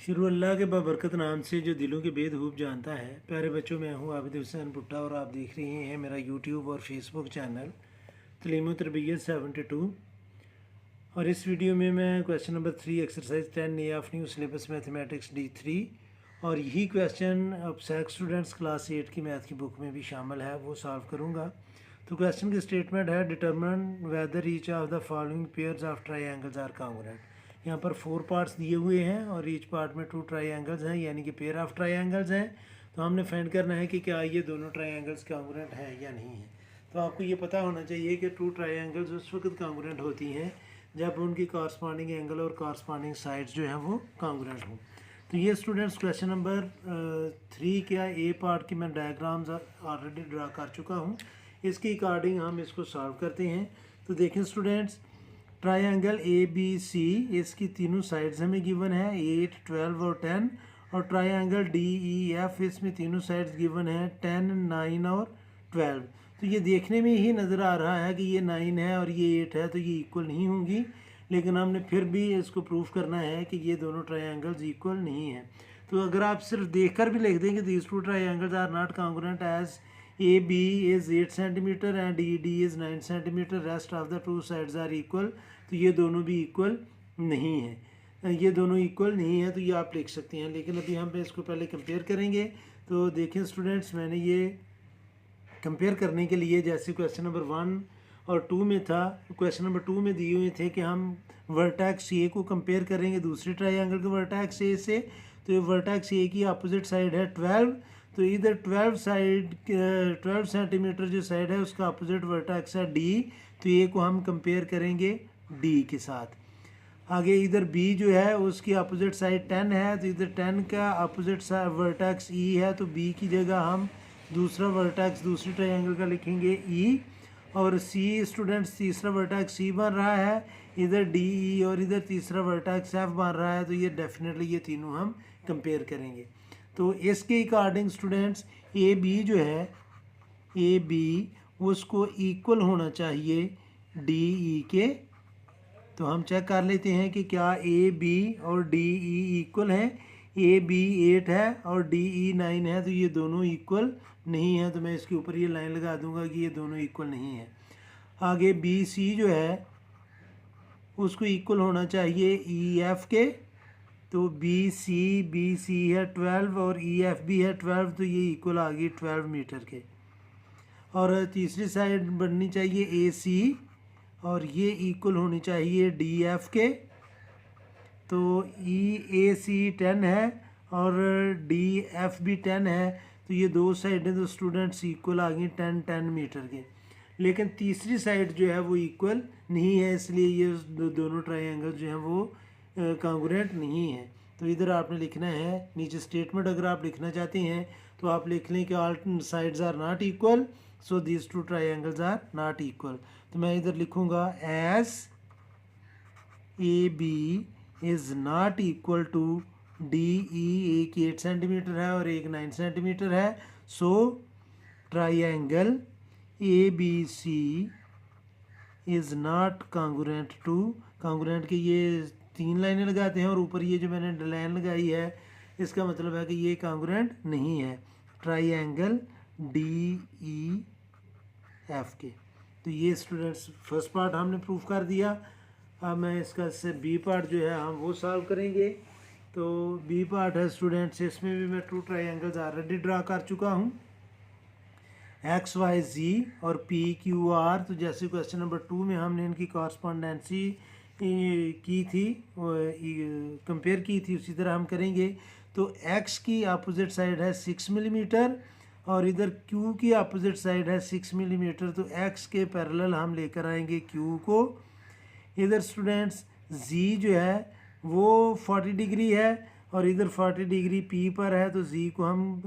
शुरू अल्लाह के बाबरकत नाम से जो दिलों के भेद खूब जानता है। प्यारे बच्चों, मैं हूँ आबिद हुसैन भुट्टा और आप देख रहे हैं मेरा यूट्यूब और फेसबुक चैनल तलीम तरबियत 72। और इस वीडियो में मैं question number 3 exercise 10 A of new syllabus mathematics D3 और यही क्वेश्चन अब सेक्स स्टूडेंट्स क्लास 8 की मैथ की बुक में भी शामिल है, वो सॉल्व करूँगा। तो क्वेश्चन की स्टेटमेंट है, determine whether each of the following pairs of triangles are congruent. यहाँ पर 4 पार्ट्स दिए हुए हैं और ईच पार्ट में 2 ट्राइंगल्स हैं, यानी कि पेयर ऑफ ट्राइंगल्स हैं। तो हमने फाइंड करना है कि क्या ये दोनों ट्राइंगल्स कॉन्ग्रुएंट हैं या नहीं है। तो आपको ये पता होना चाहिए कि 2 ट्राइंगल्स उस वक्त कॉन्ग्रुएंट होती हैं जब उनकी कॉरस्पॉन्डिंग एंगल और कॉरस्पॉन्डिंग साइड्स जो हैं वो कॉन्ग्रुएंट हों। तो ये स्टूडेंट्स क्वेश्चन नंबर 3 का ए पार्ट की मैं डायग्राम्स ऑलरेडी ड्रा कर चुका हूँ। इसके अकॉर्डिंग हम इसको सॉल्व करते हैं। तो देखें स्टूडेंट्स, ट्रायंगल ABC, इसकी तीनों साइड्स हमें गिवन है 8, 12 और 10। और ट्रायंगल DEF, इसमें तीनों साइड्स गिवन है 10, 9 और 12। तो ये देखने में ही नज़र आ रहा है कि ये 9 है और ये 8 है, तो ये इक्वल नहीं होंगी। लेकिन हमने फिर भी इसको प्रूफ करना है कि ये दोनों ट्रायंगल्स इक्वल नहीं हैं। तो अगर आप सिर्फ देखकर भी लिख देंगे these 2 triangles are not congruent as AB is 8 cm and ED is 9 cm, rest of the 2 sides are equal। तो ये दोनों भी इक्वल नहीं है, ये दोनों इक्वल नहीं है, तो ये आप लिख सकते हैं। लेकिन अभी हम इसको पहले कंपेयर करेंगे। तो देखें स्टूडेंट्स, मैंने ये कंपेयर करने के लिए जैसे क्वेश्चन नंबर 1 और 2 में था, क्वेश्चन नंबर 2 में दिए हुए थे कि हम वर्टेक्स A को कंपेयर करेंगे दूसरे ट्रायंगल के वर्टेक्स A से। तो ये वर्टेक्स A की अपोजिट साइड है 12। तो इधर 12 सेंटीमीटर जो साइड है उसका अपोजिट वर्टेक्स है D। तो ये को हम कंपेयर करेंगे D के साथ। आगे इधर B जो है उसकी अपोजिट साइड 10 है, तो इधर 10 का अपोजिट वर्टेक्स E है, तो B की जगह हम दूसरा वर्टेक्स दूसरी ट्रायंगल का लिखेंगे E। और C स्टूडेंट्स तीसरा वर्टेक्स C बन रहा है, इधर DE और इधर तीसरा वर्टेक्स F बन रहा है। तो ये डेफिनेटली ये तीनों हम कंपेयर करेंगे। तो इसके अकॉर्डिंग स्टूडेंट्स AB जो है AB उसको इक्वल होना चाहिए DE के। तो हम चेक कर लेते हैं कि क्या AB और DE इक्वल है। AB 8 है और DE 9 है, तो ये दोनों इक्वल नहीं है। तो मैं इसके ऊपर ये लाइन लगा दूंगा कि ये दोनों इक्वल नहीं है। आगे BC जो है उसको इक्वल होना चाहिए EF के। तो BC है 12 और EF भी है 12, तो ये इक्वल आ गई 12 मीटर के। और तीसरी साइड बननी चाहिए AC और ये इक्वल होनी चाहिए DF के। तो EAC 10 है और DF भी 10 है, तो ये दो साइडें तो स्टूडेंट्स इक्वल आ गई 10 मीटर के। लेकिन तीसरी साइड जो है वो इक्वल नहीं है, इसलिए ये दोनों ट्रायंगल जो हैं वो कॉन्ग्रुएंट नहीं है। तो इधर आपने लिखना है नीचे स्टेटमेंट, अगर आप लिखना चाहते हैं तो आप लिख लें कि all sides are not equal, so these 2 triangles are not equal. तो मैं इधर लिखूँगा as AB is not equal to DE, एक 8 सेंटीमीटर है और एक 9 सेंटीमीटर है। So triangle ABC is not congruent to, congruent के ये 3 लाइनें लगाते हैं और ऊपर ये जो मैंने लाइन लगाई है इसका मतलब है कि ये कॉन्ग्रुएंट नहीं है ट्रायंगल DEF के। तो ये स्टूडेंट्स फर्स्ट पार्ट हमने प्रूफ कर दिया। अब मैं इसका से B पार्ट जो है हम वो सॉल्व करेंगे। तो B पार्ट है स्टूडेंट्स, इसमें भी मैं 2 ट्रायंगल्स ऑलरेडी ड्रा कर चुका हूँ, XYZ और PQR। तो जैसे क्वेश्चन नंबर 2 में हमने इनकी कॉरस्पॉन्डेंसी की थी, कंपेयर की थी, उसी तरह हम करेंगे। तो X की अपोजिट साइड है 6 मिलीमीटर और इधर Q की अपोजिट साइड है 6 मिलीमीटर। तो X के पैरेलल हम लेकर आएंगे Q को। इधर स्टूडेंट्स Z जो है वो 40 डिग्री है और इधर 40 डिग्री P पर है, तो Z को हम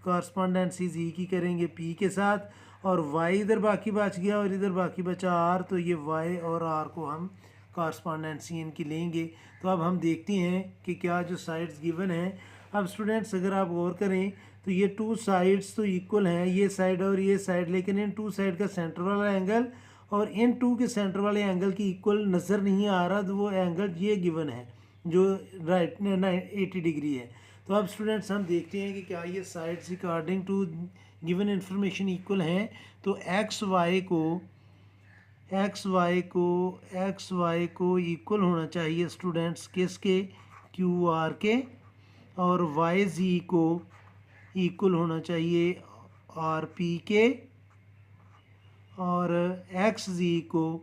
कॉरस्पॉन्डेंसी Z की करेंगे P के साथ। और Y इधर बाकी बच गया और इधर बाकी बचा R, तो ये Y और R को हम कॉरस्पॉन्डेंसी इनकी लेंगे। तो अब हम देखते हैं कि क्या जो साइड्स गिवन हैं। अब स्टूडेंट्स अगर आप गौर करें तो ये 2 साइड्स तो इक्वल हैं, ये साइड और ये साइड, लेकिन इन 2 साइड का सेंटर वाला एंगल और इन 2 के सेंटर वाले एंगल की इक्वल नज़र नहीं आ रहा। तो वो एंगल ये गिवन है जो राइट 80 डिग्री है। तो अब स्टूडेंट्स हम देखते हैं कि क्या ये sides according to given information equal हैं। तो एक्स वाई को इक्वल होना चाहिए स्टूडेंट्स किसके, क्यू आर के, और वाई जी को इक्वल होना चाहिए आर पी के, और एक्स जी को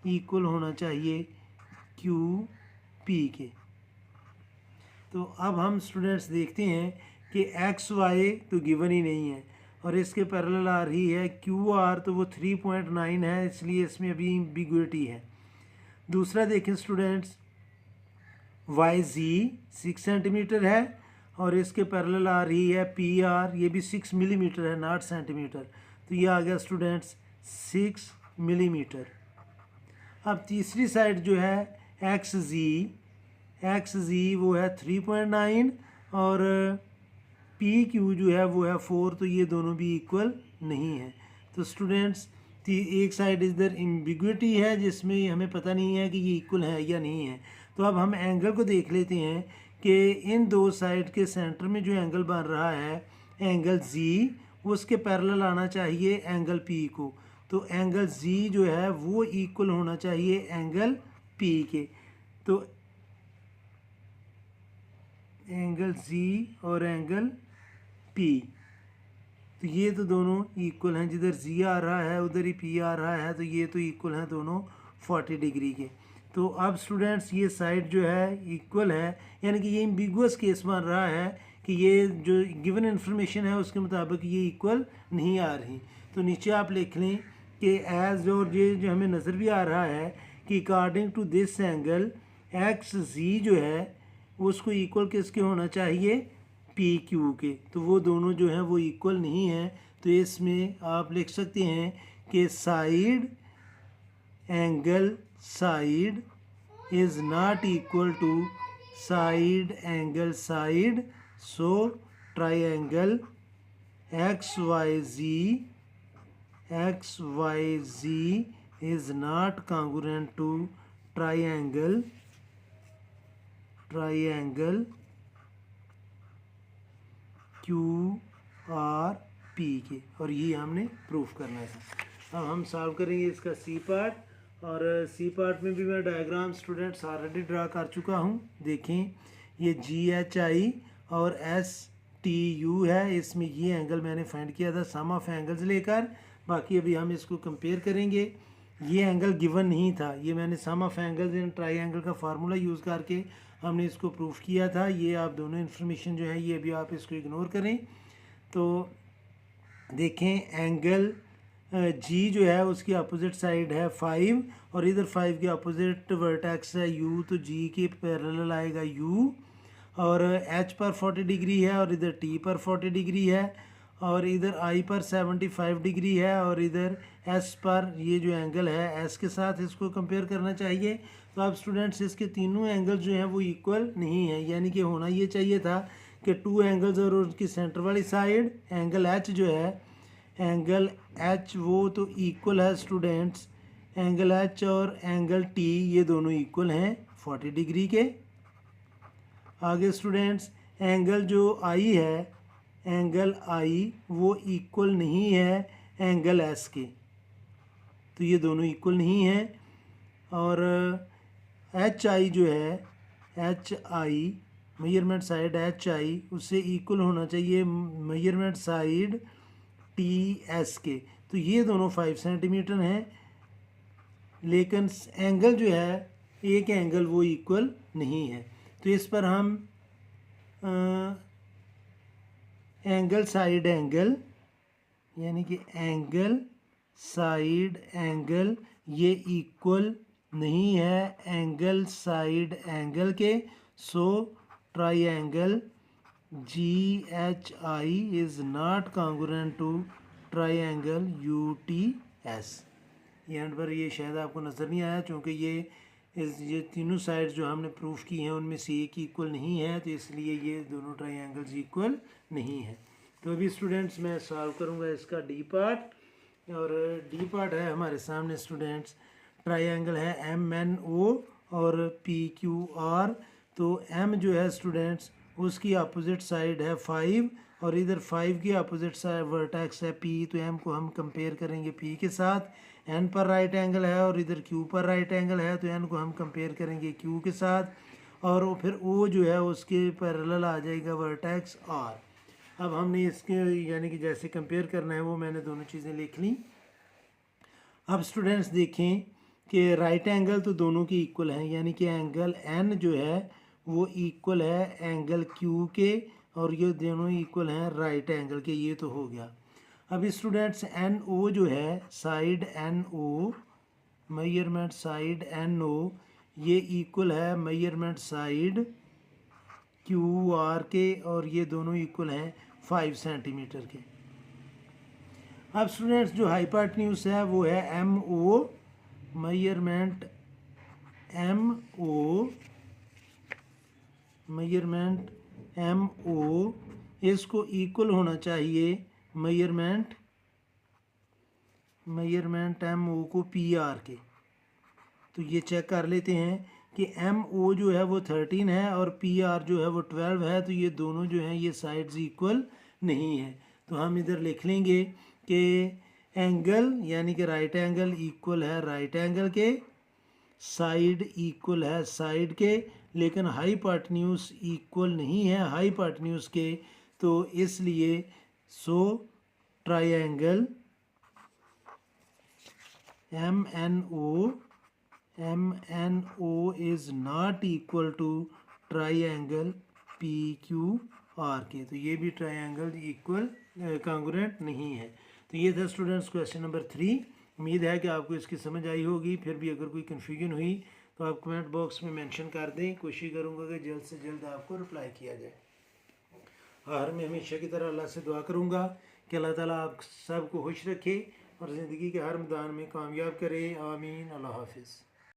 इक्वल होना चाहिए क्यू पी के। तो अब हम स्टूडेंट्स देखते हैं कि एक्स वाई तो गिवन ही नहीं है और इसके पैरेलल आ रही है क्यू आर, तो वो 3.9 है, इसलिए इसमें अभी एम्बिग्युइटी है। दूसरा देखें स्टूडेंट्स, वाई जी 6 सेंटीमीटर है और इसके पैरेलल आ रही है पी आर, ये भी 6 मिलीमीटर है, नॉट सेंटीमीटर। तो ये आ गया स्टूडेंट्स 6 मिलीमीटर। अब तीसरी साइड जो है एक्स जी वो है 3.9 और पी क्यू जो है वो है 4, तो ये दोनों भी इक्वल नहीं है। तो स्टूडेंट्स एक साइड इधर एम्बिग्युइटी है जिसमें हमें पता नहीं है कि ये इक्वल है या नहीं है। तो अब हम एंगल को देख लेते हैं कि इन दो साइड के सेंटर में जो एंगल बन रहा है एंगल जी, उसके पैरेलल आना चाहिए एंगल पी को। तो एंगल जी जो है वो इक्वल होना चाहिए एंगल पी के। तो एंगल जी और एंगल पी, तो ये तो दोनों इक्वल हैं, जिधर जी आ रहा है उधर ही पी आ रहा है, तो ये तो इक्वल हैं दोनों 40 डिग्री के। तो अब स्टूडेंट्स ये साइड जो है इक्वल है, यानी कि ये एम्बिगुअस केस बन रहा है कि ये जो गिवन इन्फॉर्मेशन है उसके मुताबिक ये इक्वल नहीं आ रही। तो नीचे आप लिख लें कि एज, और ये जो हमें नज़र भी आ रहा है कि according to this angle X G जो है उसको इक्वल किसके होना चाहिए, पी क्यू के। तो वो दोनों जो हैं वो इक्वल नहीं हैं। तो इसमें आप लिख सकते हैं कि side is not equal to side angle side. So triangle X Y Z is not congruent to triangle Q R P के, और ये हमने प्रूफ करना था। अब हम सॉल्व करेंगे इसका सी पार्ट, और सी पार्ट में भी मैं डायग्राम स्टूडेंट्स ऑलरेडी ड्रा कर चुका हूँ। देखें ये जी एच आई और एस टी यू है, इसमें ये एंगल मैंने फाइंड किया था सम ऑफ एंगल्स लेकर। बाकी अभी हम इसको कंपेयर करेंगे। ये एंगल गिवन नहीं था, ये मैंने सम ऑफ एंगल्स इन ट्राइंगल का फार्मूला यूज़ करके हमने इसको प्रूफ किया था। ये आप दोनों इन्फॉर्मेशन जो है ये अभी आप इसको इग्नोर करें। तो देखें एंगल जी जो है उसकी अपोजिट साइड है 5 और इधर 5 के अपोजिट वर्टेक्स है यू, तो जी के पैरेलल आएगा यू, और एच पर 40 डिग्री है और इधर टी पर 40 डिग्री है, और इधर आई पर 75 डिग्री है, और इधर एस पर ये जो एंगल है एस के साथ इसको कंपेयर करना चाहिए। तो अब स्टूडेंट्स इसके तीनों एंगल जो हैं वो इक्वल नहीं है, यानी कि होना ये चाहिए था कि टू एंगल्स और उनकी सेंटर वाली साइड एंगल एच जो है एंगल एच वो तो इक्वल है स्टूडेंट्स, एंगल एच और एंगल टी ये दोनों इक्वल हैं 40 डिग्री के। आगे स्टूडेंट्स एंगल जो आई है एंगल आई वो इक्वल नहीं है एंगल एस के, तो ये दोनों इक्वल नहीं हैं। और एच आई जो है H I measurement side H I उससे इक्वल होना चाहिए मेजरमेंट साइड टी एस के, तो ये दोनों 5 सेंटीमीटर हैं, लेकिन एंगल जो है एक एंगल वो इक्वल नहीं है। तो इस पर हम एंगल साइड एंगल यानी कि एंगल साइड एंगल ये इक्वल नहीं है एंगल साइड एंगल के। So triangle G H I is not congruent to triangle U T S. And पर ये शायद आपको नज़र नहीं आया क्योंकि ये तीनों साइड्स जो हमने प्रूफ की हैं उनमें से एक इक्वल नहीं है, तो इसलिए ये दोनों ट्राइंगल्स इक्वल नहीं है। तो अभी स्टूडेंट्स मैं सॉल्व करूँगा इसका डी पार्ट, और डी पार्ट है हमारे सामने स्टूडेंट्स। ट्राइंगल है एम एन ओ और पी क्यू आर। तो एम जो है स्टूडेंट्स उसकी अपोजिट साइड है 5 और इधर 5 की अपोजिट साइड वर्टेक्स है पी, तो एम को हम कंपेयर करेंगे पी के साथ। एन पर राइट एंगल है और इधर क्यू पर राइट एंगल है, तो एन को हम कंपेयर करेंगे क्यू के साथ। और वो फिर ओ जो है उसके पैरेलल आ जाएगा वर्टेक्स आर। अब हमने इसके यानी कि जैसे कंपेयर करना है वो मैंने दोनों चीज़ें लिख ली। अब स्टूडेंट्स देखें कि राइट एंगल तो दोनों के इक्वल हैं, यानी कि एंगल एन जो है वो इक्वल है एंगल क्यू के, और ये दोनों इक्वल हैं राइट एंगल के। ये तो हो गया। अब स्टूडेंट्स एन ओ जो है side N O, measurement side N O, ये इक्वल है मेजरमेंट साइड क्यू आर के, और ये दोनों इक्वल हैं 5 सेंटीमीटर के। अब स्टूडेंट्स जो हाइपोटेन्यूज है वो है M O, measurement M O, measurement M O इसको इक्वल होना चाहिए मेजरमेंट एम ओ को पी आर के। तो ये चेक कर लेते हैं कि एम ओ जो है वो 13 है और पी आर जो है वो 12 है, तो ये दोनों जो हैं ये साइड्स इक्वल नहीं है। तो हम इधर लिख लेंगे कि एंगल यानी कि राइट एंगल इक्वल है राइट एंगल के, साइड इक्वल है साइड के, लेकिन हाइपोटेन्यूज इक्वल नहीं है हाइपोटेन्यूज के। तो इसलिए so triangle M N O is not equal to triangle P Q R के। तो ये भी ट्रायंगल इक्वल कॉन्ग्रुएंट नहीं है। तो ये था स्टूडेंट्स क्वेश्चन नंबर 3। उम्मीद है कि आपको इसकी समझ आई होगी। फिर भी अगर कोई कन्फ्यूजन हुई तो आप कमेंट बॉक्स में मेंशन कर दें, कोशिश करूँगा कि जल्द से जल्द आपको रिप्लाई किया जाए। और मैं हमेशा की तरह अल्लाह से दुआ करूँगा कि अल्लाह ताला आप सबको खुश रखे और ज़िंदगी के हर मैदान में कामयाब करे। आमीन। अल्लाह हाफिज़।